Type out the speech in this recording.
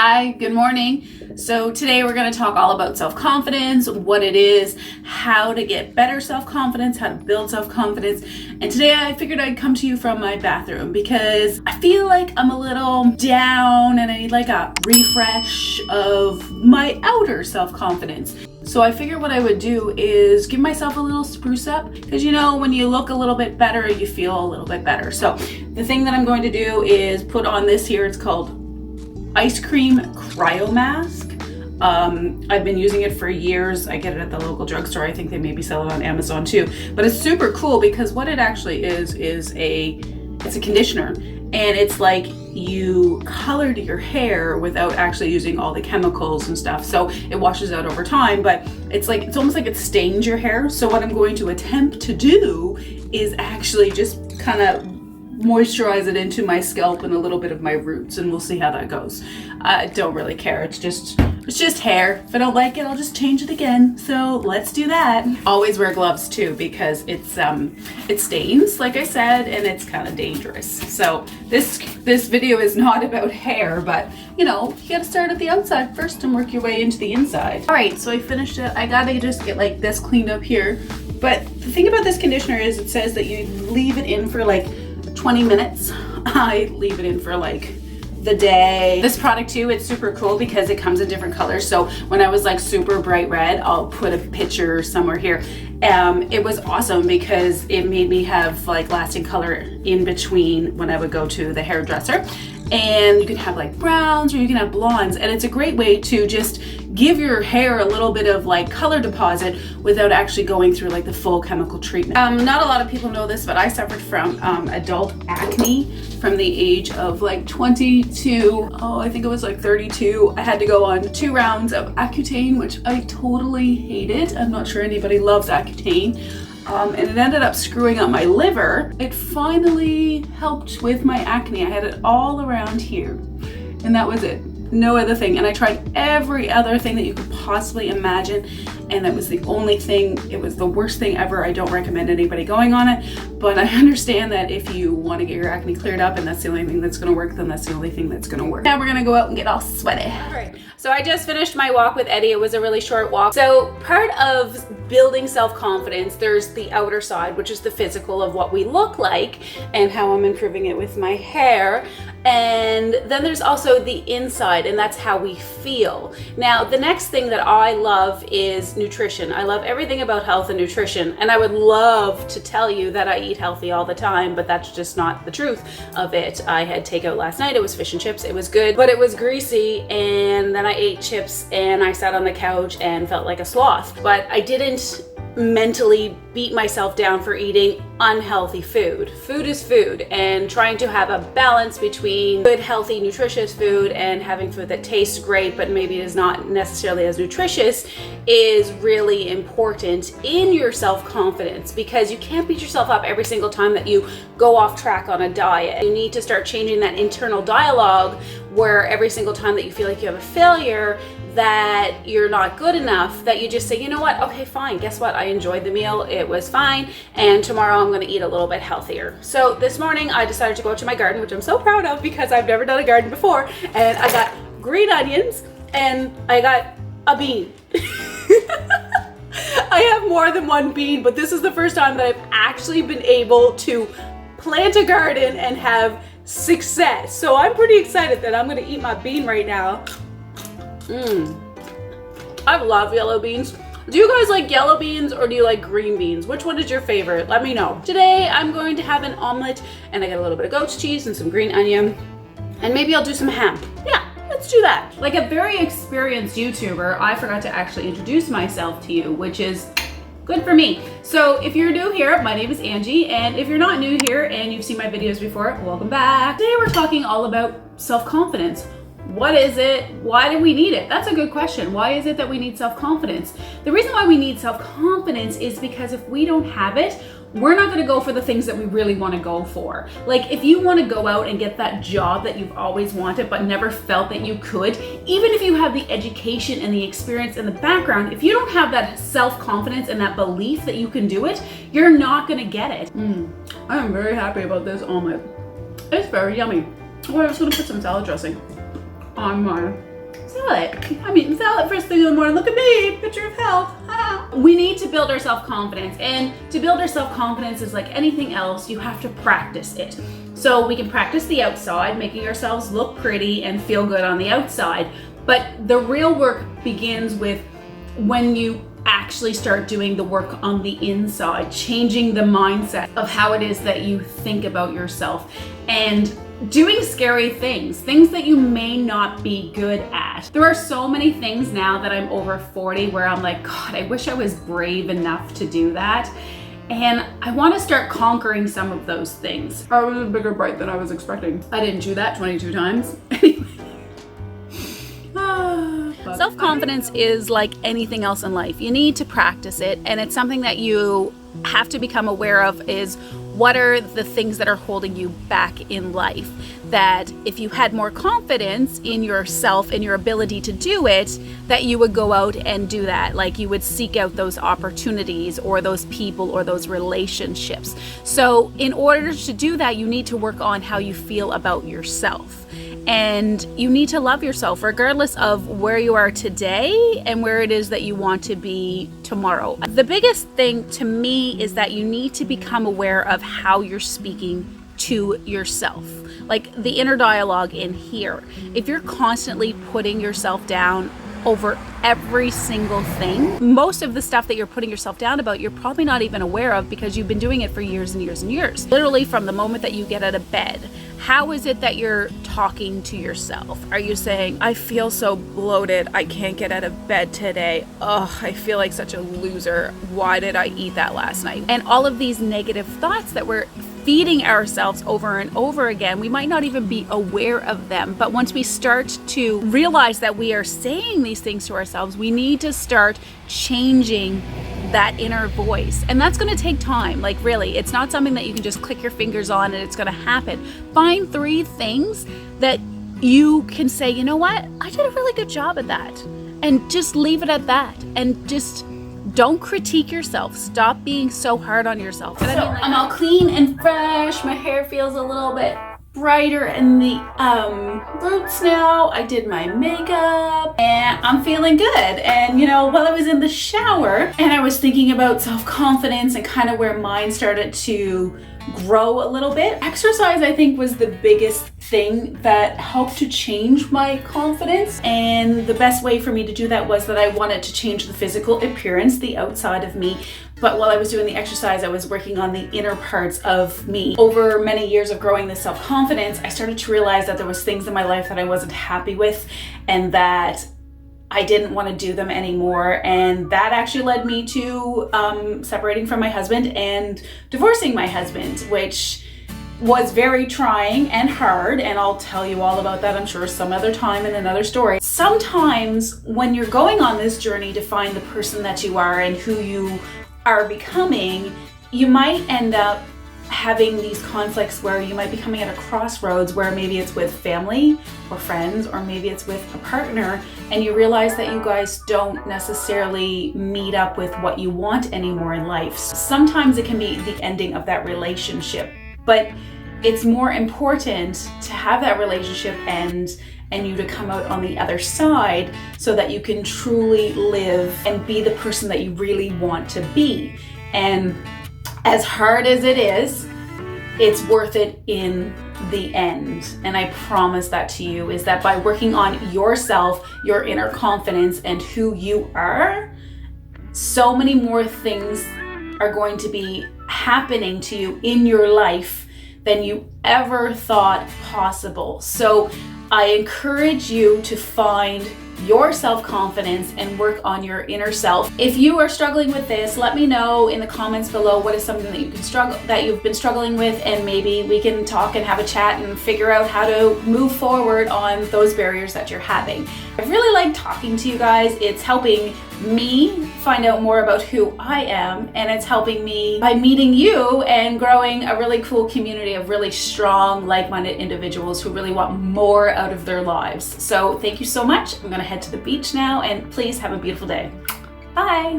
Hi, good morning. So today we're going to talk all about self-confidence, what it is, how to get better self-confidence, how to build self-confidence. And today I figured I'd come to you from my bathroom because I feel like I'm a little down and I need like a refresh of my outer self-confidence. So I figured what I would do is give myself a little spruce up because you know when you look a little bit better, you feel a little bit better. So the thing that I'm going to do is put on this here. It's called Ice Cream Cryo Mask. I've been using it for years. I get it at the local drugstore. I think they maybe sell it on Amazon too. But it's super cool because what it actually is it's a conditioner, and it's like you colored your hair without actually using all the chemicals and stuff. So it washes out over time, but it's almost like it stains your hair. So what I'm going to attempt to do is actually just kind of moisturize it into my scalp and a little bit of my roots, and we'll see how that goes. I don't really care. It's just hair. If I don't like it, I'll just change it again. So let's do that. Always wear gloves too because it stains, like I said, and it's kind of dangerous. So this video is not about hair, but you know, you gotta start at the outside first and work your way into the inside. All right, so I finished it. I gotta just get like this cleaned up here. But the thing about this conditioner is it says that you leave it in for like 20 minutes. I leave it in for like the day. This product too, it's super cool because it comes in different colors. So when I was like super bright red, I'll put a picture somewhere here. It was awesome because it made me have like lasting color in between when I would go to the hairdresser. And you can have like browns or you can have blondes, and it's a great way to just give your hair a little bit of like color deposit without actually going through like the full chemical treatment. Not a lot of people know this, but I suffered from adult acne from the age of like 20 to, I think it was like 32. I had to go on 2 rounds of Accutane, which I totally hated. I'm not sure anybody loves Accutane. And it ended up screwing up my liver. It finally helped with my acne. I had it all around here, and that was it. No other thing. And I tried every other thing that you could possibly imagine, and that was the only thing. It was the worst thing ever. I don't recommend anybody going on it, but I understand that if you want to get your acne cleared up and that's the only thing that's going to work, then that's the only thing that's going to work. Now we're going to go out and get all sweaty. All right. So I just finished my walk with Eddie. It was a really short walk. So part of building self-confidence, there's the outer side, which is the physical of what we look like and how I'm improving it with my hair. And then there's also the inside, and that's how we feel. Now, the next thing that I love is nutrition. I love everything about health and nutrition, and I would love to tell you that I eat healthy all the time, but that's just not the truth of it. I had takeout last night. It was fish and chips. It was good, but it was greasy, and then I ate chips and I sat on the couch and felt like a sloth. But I didn't mentally beat myself down for eating unhealthy food. Food is food, and trying to have a balance between good, healthy, nutritious food and having food that tastes great but maybe is not necessarily as nutritious is really important in your self-confidence, because you can't beat yourself up every single time that you go off track on a diet. You need to start changing that internal dialogue where every single time that you feel like you have a failure, that you're not good enough, that you just say, you know what, okay, fine, guess what, I enjoyed the meal, it was fine, and tomorrow I'm gonna eat a little bit healthier. So this morning I decided to go out to my garden, which I'm so proud of because I've never done a garden before, and I got green onions and I got a bean. I have more than one bean, but this is the first time that I've actually been able to plant a garden and have success. So I'm pretty excited that I'm gonna eat my bean right now. I love yellow beans. Do you guys like yellow beans or do you like green beans? Which one is your favorite? Let me know. Today I'm going to have an omelet, and I got a little bit of goat's cheese and some green onion, and maybe I'll do some ham. Yeah, let's do that. Like a very experienced YouTuber, I forgot to actually introduce myself to you, which is good for me. So if you're new here, my name is Angie, and if you're not new here and you've seen my videos before, welcome back. Today we're talking all about self-confidence. What is it? Why do we need it? That's a good question. Why is it that we need self-confidence? The reason why we need self-confidence is because if we don't have it, we're not going to go for the things that we really want to go for. Like if you want to go out and get that job that you've always wanted but never felt that you could, even if you have the education and the experience and the background, if you don't have that self-confidence and that belief that you can do it, you're not going to get it. I am very happy about this omelet. It's very yummy. Oh, I was going to put some salad dressing on my sell it. I mean, sell it first thing in the morning. Look at me, picture of health. We need to build our self-confidence, and to build our self-confidence is like anything else, you have to practice it. So we can practice the outside, making ourselves look pretty and feel good on the outside, but the real work begins with when you actually start doing the work on the inside, changing the mindset of how it is that you think about yourself, and doing scary things that you may not be good at. There are so many things now that I'm over 40 where I'm like, God, I wish I was brave enough to do that. And I want to start conquering some of those things. I was a bigger bite than I was expecting. I didn't chew that 22 times. Self-confidence is like anything else in life. You need to practice it, and it's something that you have to become aware of is what are the things that are holding you back in life, that if you had more confidence in yourself and your ability to do it, that you would go out and do that. Like you would seek out those opportunities or those people or those relationships. So in order to do that, you need to work on how you feel about yourself. And you need to love yourself regardless of where you are today and where it is that you want to be tomorrow. The biggest thing to me is that you need to become aware of how you're speaking to yourself, like the inner dialogue in here. If you're constantly putting yourself down over every single thing, most of the stuff that you're putting yourself down about, you're probably not even aware of because you've been doing it for years and years and years. Literally from the moment that you get out of bed, how is it that you're talking to yourself? Are you saying, I feel so bloated, I can't get out of bed today. Oh, I feel like such a loser. Why did I eat that last night? And all of these negative thoughts that we're feeding ourselves over and over again, we might not even be aware of them. But once we start to realize that we are saying these things to ourselves, we need to start changing that inner voice. And that's going to take time. Like really, it's not something that you can just click your fingers on and it's going to happen. Find 3 things that you can say, you know what? I did a really good job at that. And just leave it at that. And just don't critique yourself. Stop being so hard on yourself. So I'm all clean and fresh. My hair feels a little bit brighter in the roots now. I did my makeup and I'm feeling good. And you know, while I was in the shower and I was thinking about self-confidence and kind of where mine started to grow a little bit, exercise I think was the biggest thing that helped to change my confidence. And the best way for me to do that was that I wanted to change the physical appearance, the outside of me. But while I was doing the exercise, I was working on the inner parts of me. Over many years of growing this self-confidence, I started to realize that there was things in my life that I wasn't happy with and that I didn't want to do them anymore. And that actually led me to separating from my husband and divorcing my husband, which was very trying and hard. And I'll tell you all about that, I'm sure, some other time in another story. Sometimes when you're going on this journey to find the person that you are and who you are becoming, you might end up having these conflicts where you might be coming at a crossroads where maybe it's with family or friends, or maybe it's with a partner, and you realize that you guys don't necessarily meet up with what you want anymore in life. Sometimes it can be the ending of that relationship, but it's more important to have that relationship end and you to come out on the other side so that you can truly live and be the person that you really want to be. And as hard as it is, it's worth it in the end. And I promise that to you, is that by working on yourself, your inner confidence and who you are, so many more things are going to be happening to you in your life than you ever thought possible. So I encourage you to find your self-confidence and work on your inner self. If you are struggling with this, let me know in the comments below what is something that you've been struggling with, and maybe we can talk and have a chat and figure out how to move forward on those barriers that you're having. I really like talking to you guys. It's helping me find out more about who I am, and it's helping me by meeting you and growing a really cool community of really strong, like-minded individuals who really want more out of their lives. So thank you so much. I'm gonna head to the beach now, and please have a beautiful day. Bye.